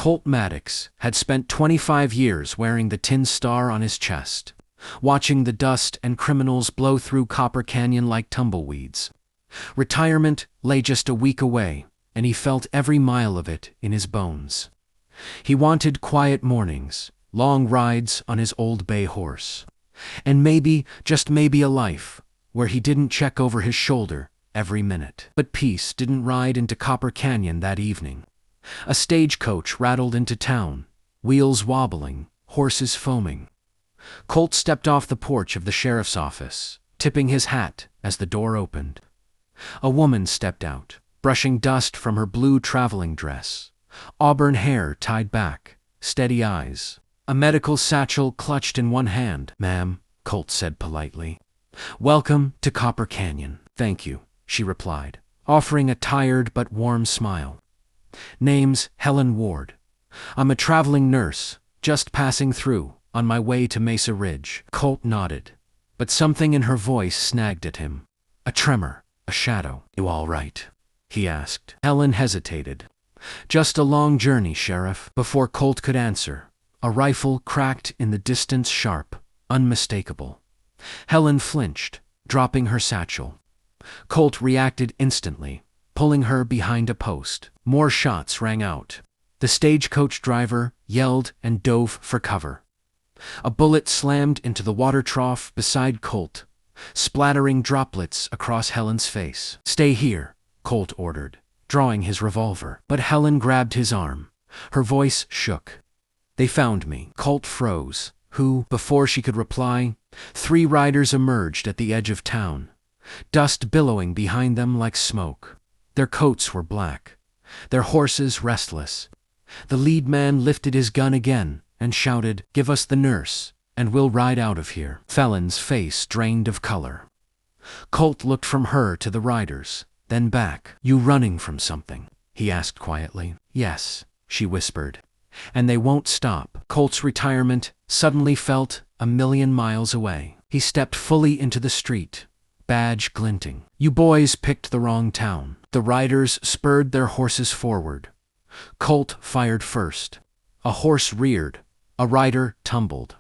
Colt Maddox had spent 25 years wearing the tin star on his chest, watching the dust and criminals blow through Copper Canyon like tumbleweeds. Retirement lay just a week away, and he felt every mile of it in his bones. He wanted quiet mornings, long rides on his old bay horse, and maybe, just maybe, a life where he didn't check over his shoulder every minute. But peace didn't ride into Copper Canyon that evening. A stagecoach rattled into town, wheels wobbling, horses foaming. Colt stepped off the porch of the sheriff's office, tipping his hat as the door opened. A woman stepped out, brushing dust from her blue traveling dress, auburn hair tied back, steady eyes, a medical satchel clutched in one hand. "Ma'am," Colt said politely. "Welcome to Copper Canyon." "Thank you," she replied, offering a tired but warm smile. "Name's Helen Ward. I'm a traveling nurse, just passing through, on my way to Mesa Ridge." Colt nodded, but something in her voice snagged at him. A tremor, a shadow. "You all right?" he asked. Helen hesitated. "Just a long journey, Sheriff." Before Colt could answer, a rifle cracked in the distance, sharp, unmistakable. Helen flinched, dropping her satchel. Colt reacted instantly, pulling her behind a post. More shots rang out. The stagecoach driver yelled and dove for cover. A bullet slammed into the water trough beside Colt, splattering droplets across Helen's face. "Stay here," Colt ordered, drawing his revolver. But Helen grabbed his arm. Her voice shook. "They found me." Colt froze. "Who?" Before she could reply, 3 riders emerged at the edge of town, dust billowing behind them like smoke. Their coats were black, their horses restless. The lead man lifted his gun again and shouted, "Give us the nurse, and we'll ride out of here." Helen's face drained of color. Colt looked from her to the riders, then back. "You running from something?" he asked quietly. "Yes," she whispered. "And they won't stop." Colt's retirement suddenly felt a million miles away. He stepped fully into the street, badge glinting. "You boys picked the wrong town." The riders spurred their horses forward. Colt fired first. A horse reared. A rider tumbled.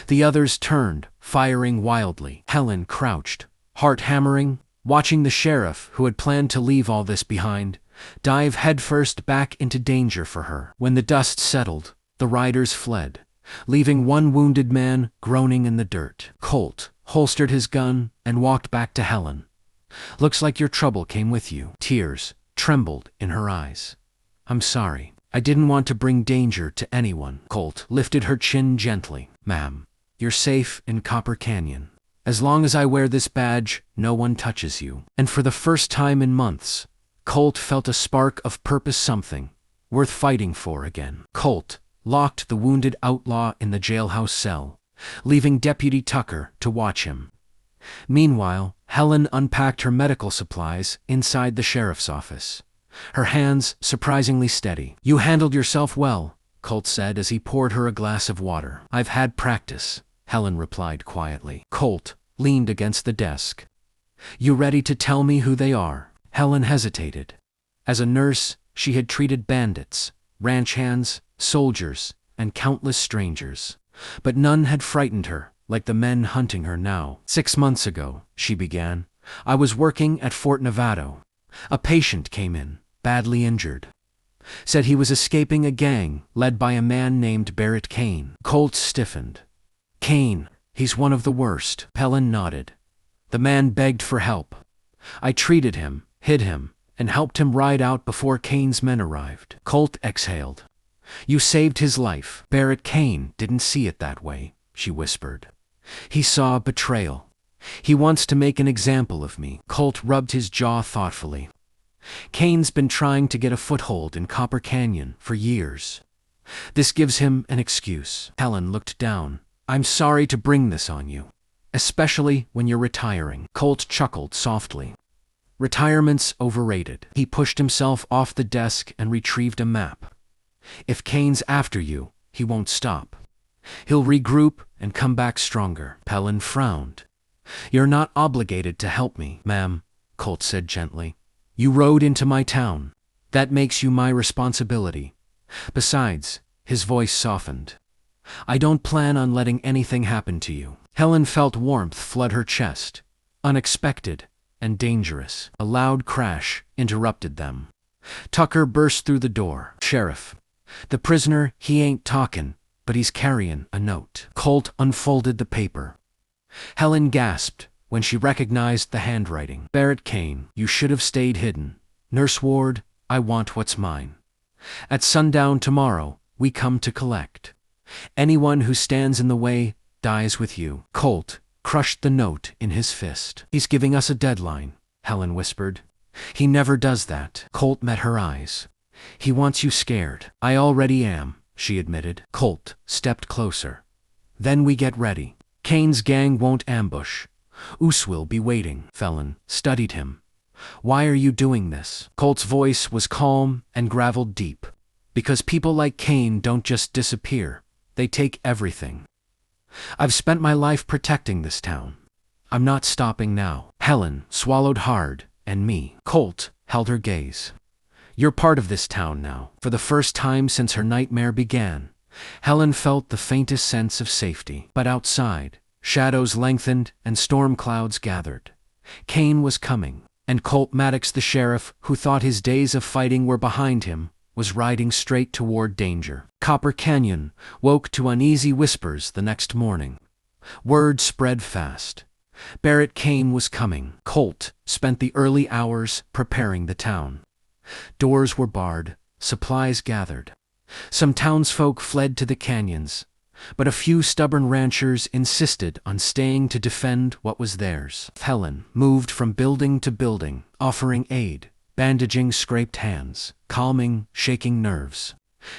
The others turned, firing wildly. Helen crouched, heart hammering, watching the sheriff, who had planned to leave all this behind, dive headfirst back into danger for her. When the dust settled, the riders fled, leaving one wounded man groaning in the dirt. Colt holstered his gun and walked back to Helen. "Looks like your trouble came with you." Tears trembled in her eyes. "I'm sorry. I didn't want to bring danger to anyone." Colt lifted her chin gently. "Ma'am, you're safe in Copper Canyon. As long as I wear this badge, no one touches you." And for the first time in months, Colt felt a spark of purpose, something worth fighting for again. Colt locked the wounded outlaw in the jailhouse cell, leaving Deputy Tucker to watch him. Meanwhile, Helen unpacked her medical supplies inside the sheriff's office, her hands surprisingly steady. "You handled yourself well," Colt said as he poured her a glass of water. "I've had practice," Helen replied quietly. Colt leaned against the desk. "You ready to tell me who they are?" Helen hesitated. As a nurse, she had treated bandits, ranch hands, soldiers, and countless strangers. But none had frightened her like the men hunting her now. "6 months ago," she began, "I was working at Fort Nevada. A patient came in, badly injured. Said he was escaping a gang led by a man named Barrett Kane." Colt stiffened. "Kane, he's one of the worst." Helen nodded. "The man begged for help. I treated him, hid him, and helped him ride out before Kane's men arrived." Colt exhaled. "You saved his life." "Barrett Kane didn't see it that way," she whispered. "He saw betrayal. He wants to make an example of me." Colt rubbed his jaw thoughtfully. "Kane's been trying to get a foothold in Copper Canyon for years. This gives him an excuse." Helen looked down. "I'm sorry to bring this on you, especially when you're retiring." Colt chuckled softly. "Retirement's overrated." He pushed himself off the desk and retrieved a map. "If Kane's after you, he won't stop. He'll regroup and come back stronger." Helen frowned. "You're not obligated to help me." "Ma'am," Colt said gently, "you rode into my town. That makes you my responsibility. Besides, his voice softened. I don't plan on letting anything happen to you. Helen felt warmth flood her chest, unexpected and dangerous. A loud crash interrupted them. Tucker burst through the door. Sheriff, the prisoner, he ain't talkin', but he's carryin' a note. Colt unfolded the paper. Helen gasped when she recognized the handwriting. Barrett Kane, you should have stayed hidden. Nurse Ward, I want what's mine. At sundown tomorrow, we come to collect. Anyone who stands in the way dies with you. Colt crushed the note in his fist. He's giving us a deadline, Helen whispered. He never does that. Colt met her eyes. He wants you scared. I already am, she admitted. Colt stepped closer. Then we get ready. Kane's gang won't ambush. Oos will be waiting. Helen studied him. Why are you doing this? Colt's voice was calm and graveled deep. Because people like Kane don't just disappear. They take everything. I've spent my life protecting this town. I'm not stopping now. Helen swallowed hard, and me. Colt held her gaze. You're part of this town now. For the first time since her nightmare began, Helen felt the faintest sense of safety. But outside, shadows lengthened and storm clouds gathered. Kane was coming, and Colt Maddox, the sheriff, who thought his days of fighting were behind him, was riding straight toward danger. Copper Canyon woke to uneasy whispers the next morning. Word spread fast. Barrett Kane was coming. Colt spent the early hours preparing the town. Doors were barred, supplies gathered. Some townsfolk fled to the canyons, but a few stubborn ranchers insisted on staying to defend what was theirs. Helen moved from building to building, offering aid, bandaging scraped hands, calming shaking nerves.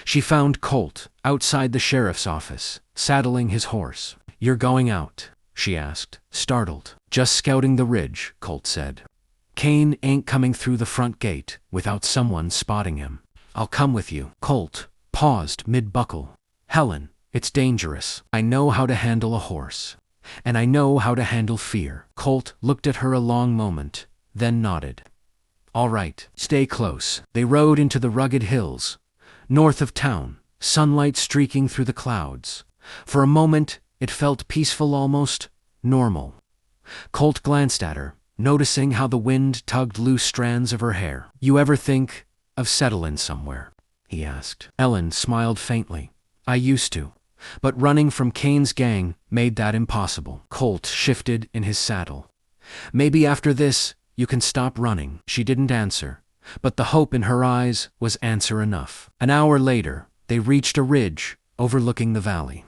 She found Colt outside the sheriff's office, saddling his horse. You're going out? She asked, startled. Just scouting the ridge, Colt said. Kane ain't coming through the front gate without someone spotting him. I'll come with you. Colt paused mid-buckle. Helen, it's dangerous. I know how to handle a horse. And I know how to handle fear. Colt looked at her a long moment, then nodded. All right, stay close. They rode into the rugged hills, north of town, sunlight streaking through the clouds. For a moment, it felt peaceful, almost normal. Colt glanced at her, noticing how the wind tugged loose strands of her hair. You ever think of settling somewhere? He asked. Helen smiled faintly. I used to, but running from Kane's gang made that impossible. Colt shifted in his saddle. Maybe after this, you can stop running. She didn't answer, but the hope in her eyes was answer enough. An hour later, they reached a ridge overlooking the valley.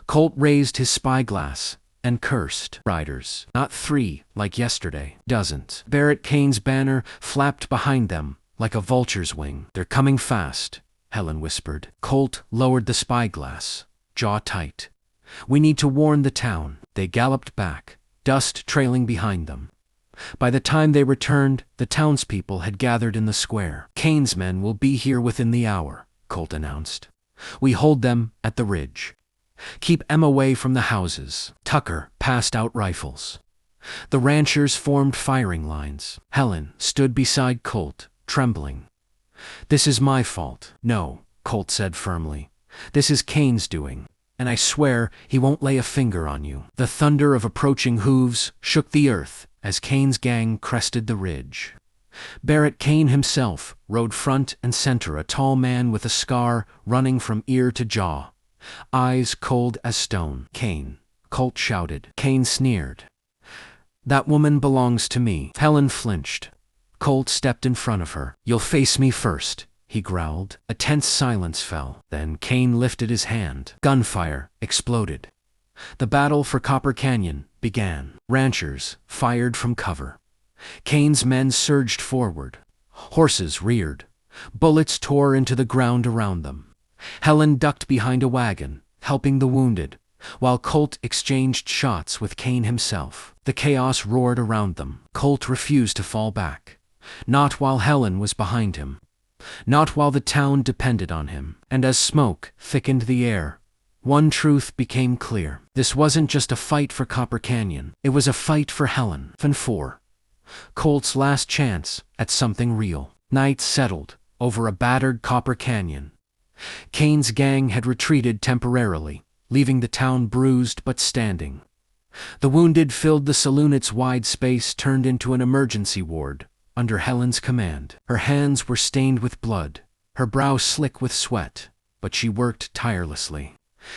Colt raised his spyglass and cursed. Riders, not 3 like yesterday, dozens. Barrett Kane's banner flapped behind them like a vulture's wing. They're coming fast, Helen whispered. Colt lowered the spyglass, jaw tight. We need to warn the town. They galloped back, dust trailing behind them. By the time they returned, the townspeople had gathered in the square. Kane's men will be here within the hour, Colt announced. We hold them at the ridge. Keep them away from the houses. Tucker passed out rifles. The ranchers formed firing lines. Helen stood beside Colt, trembling. This is my fault. No, Colt said firmly. This is Kane's doing, and I swear he won't lay a finger on you. The thunder of approaching hooves shook the earth as Kane's gang crested the ridge. Barrett Kane himself rode front and center, a tall man with a scar running from ear to jaw, eyes cold as stone. Kane, Colt shouted. Kane sneered. That woman belongs to me. Helen flinched. Colt stepped in front of her. You'll face me first, he growled. A tense silence fell. Then Kane lifted his hand. Gunfire exploded. The battle for Copper Canyon began. Ranchers fired from cover. Kane's men surged forward. Horses reared. Bullets tore into the ground around them. Helen ducked behind a wagon, helping the wounded, while Colt exchanged shots with Kane himself. The chaos roared around them. Colt refused to fall back. Not while Helen was behind him. Not while the town depended on him. And as smoke thickened the air, one truth became clear. This wasn't just a fight for Copper Canyon. It was a fight for Helen. And for Colt's last chance at something real. Night settled over a battered Copper Canyon. Kane's gang had retreated temporarily, leaving the town bruised but standing. The wounded filled the saloon. Its wide space turned into an emergency ward, under Helen's command. Her hands were stained with blood, her brow slick with sweat, but she worked tirelessly,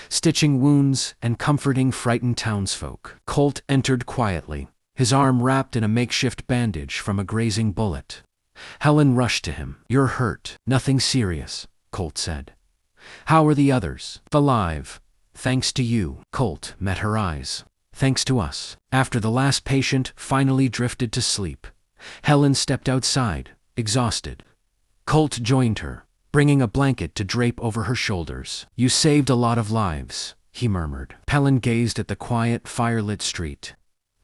stitching wounds and comforting frightened townsfolk. Colt entered quietly, his arm wrapped in a makeshift bandage from a grazing bullet. Helen rushed to him. "You're hurt." "Nothing serious," Colt said. "How are the others?" "Alive. Thanks to you." Colt met her eyes. "Thanks to us." After the last patient finally drifted to sleep, Helen stepped outside, exhausted. Colt joined her, bringing a blanket to drape over her shoulders. "You saved a lot of lives," he murmured. Helen gazed at the quiet, firelit street.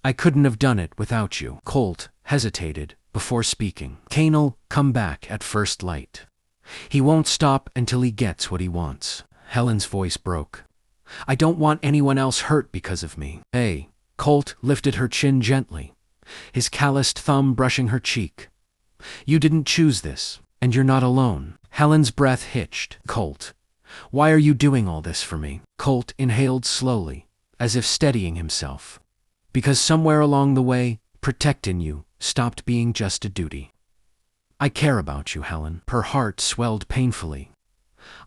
"I couldn't have done it without you." Colt hesitated before speaking. "Kane'll come back at first light. He won't stop until he gets what he wants." Helen's voice broke. "I don't want anyone else hurt because of me." "Hey." Colt lifted her chin gently, his calloused thumb brushing her cheek. "You didn't choose this, and you're not alone." Helen's breath hitched. "Colt, why are you doing all this for me?" Colt inhaled slowly, as if steadying himself. "Because somewhere along the way, protecting you stopped being just a duty. I care about you, Helen." Her heart swelled painfully.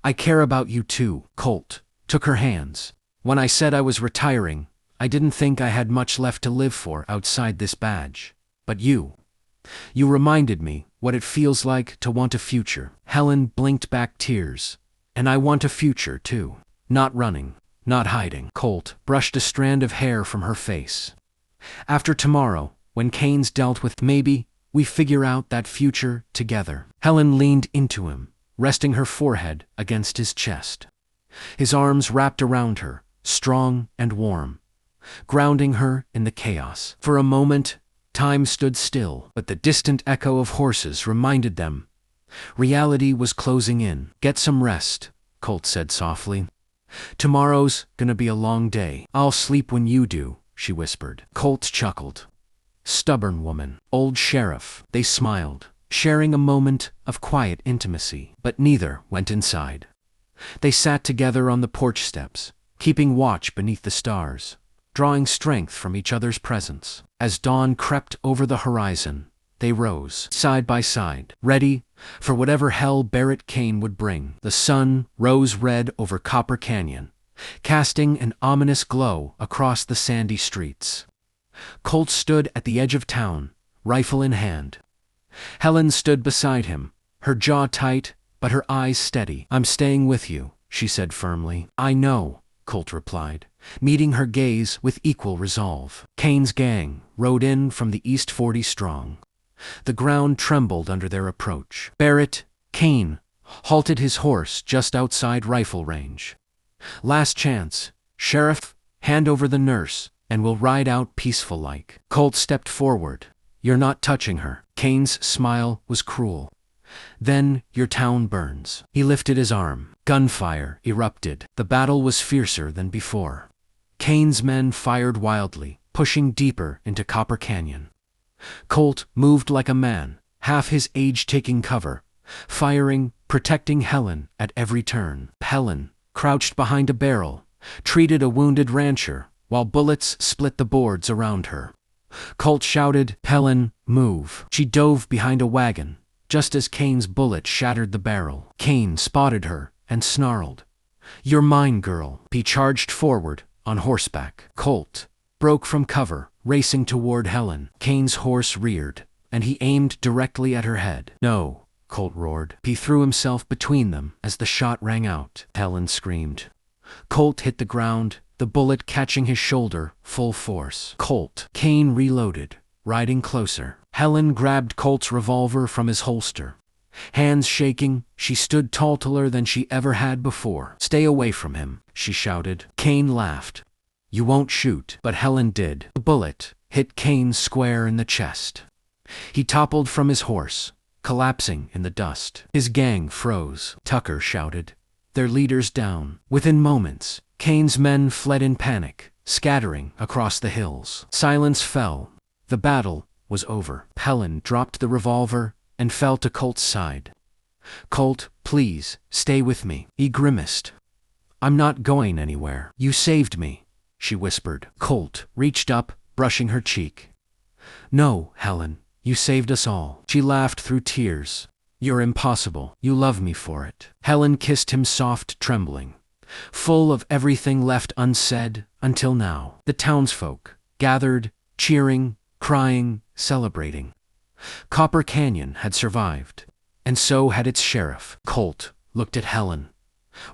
"I care about you too." Colt took her hands. "When I said I was retiring, I didn't think I had much left to live for outside this badge. But you reminded me what it feels like to want a future." Helen blinked back tears. "And I want a future too. Not running, not hiding." Colt brushed a strand of hair from her face. "After tomorrow, when Kane's dealt with, maybe we figure out that future together." Helen leaned into him, resting her forehead against his chest. His arms wrapped around her, strong and warm, grounding her in the chaos. For a moment, time stood still, but the distant echo of horses reminded them reality was closing in. "Get some rest," Colt said softly. "Tomorrow's gonna be a long day." "I'll sleep when you do," she whispered. Colt chuckled. "Stubborn woman." "Old sheriff." They smiled, sharing a moment of quiet intimacy, but neither went inside. They sat together on the porch steps, keeping watch beneath the stars, drawing strength from each other's presence. As dawn crept over the horizon, they rose, side by side, ready for whatever hell Barrett Kane would bring. The sun rose red over Copper Canyon, casting an ominous glow across the sandy streets. Colt stood at the edge of town, rifle in hand. Helen stood beside him, her jaw tight but her eyes steady. "I'm staying with you," she said firmly. "I know," Colt replied, meeting her gaze with equal resolve. Kane's gang rode in from the east 40 strong. The ground trembled under their approach. Barrett Kane halted his horse just outside rifle range. "Last chance, Sheriff, hand over the nurse, and we'll ride out peaceful-like." Colt stepped forward. "You're not touching her." Kane's smile was cruel. "Then your town burns." He lifted his arm. Gunfire erupted. The battle was fiercer than before. Kane's men fired wildly, pushing deeper into Copper Canyon. Colt moved like a man, half his age taking cover, firing, protecting Helen at every turn. Helen, crouched behind a barrel, treated a wounded rancher, while bullets split the boards around her. Colt shouted, "Helen, move." She dove behind a wagon, just as Kane's bullet shattered the barrel. Kane spotted her and snarled, "You're mine, girl." He charged forward, on horseback. Colt broke from cover, racing toward Helen. Kane's horse reared, and he aimed directly at her head. "No," Colt roared. He threw himself between them as the shot rang out. Helen screamed. Colt hit the ground, the bullet catching his shoulder, full force. Kane reloaded, riding closer. Helen grabbed Colt's revolver from his holster. Hands shaking, she stood taller than she ever had before. "Stay away from him," she shouted. Kane laughed. "You won't shoot." But Helen did. The bullet hit Kane square in the chest. He toppled from his horse, collapsing in the dust. His gang froze. Tucker shouted, their leaders down. Within moments, Kane's men fled in panic, scattering across the hills. Silence fell. The battle was over. Helen dropped the revolver and fell to Colt's side. Colt Please, stay with me. He grimaced. I'm not going anywhere. You saved me, she whispered. Colt reached up, brushing her cheek. No, Helen, you saved us all. She laughed through tears. You're impossible. You love me for it. Helen kissed him soft, trembling, full of everything left unsaid until now. The townsfolk gathered, cheering, crying, celebrating. Copper Canyon had survived, and so had its sheriff. Colt looked at Helen.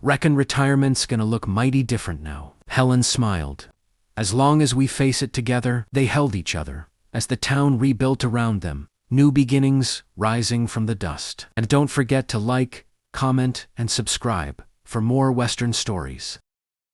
Reckon retirement's gonna look mighty different now. Helen smiled. As long as we face it together. They held each other as the town rebuilt around them, new beginnings rising from the dust. And don't forget to like, comment, and subscribe for more Western stories.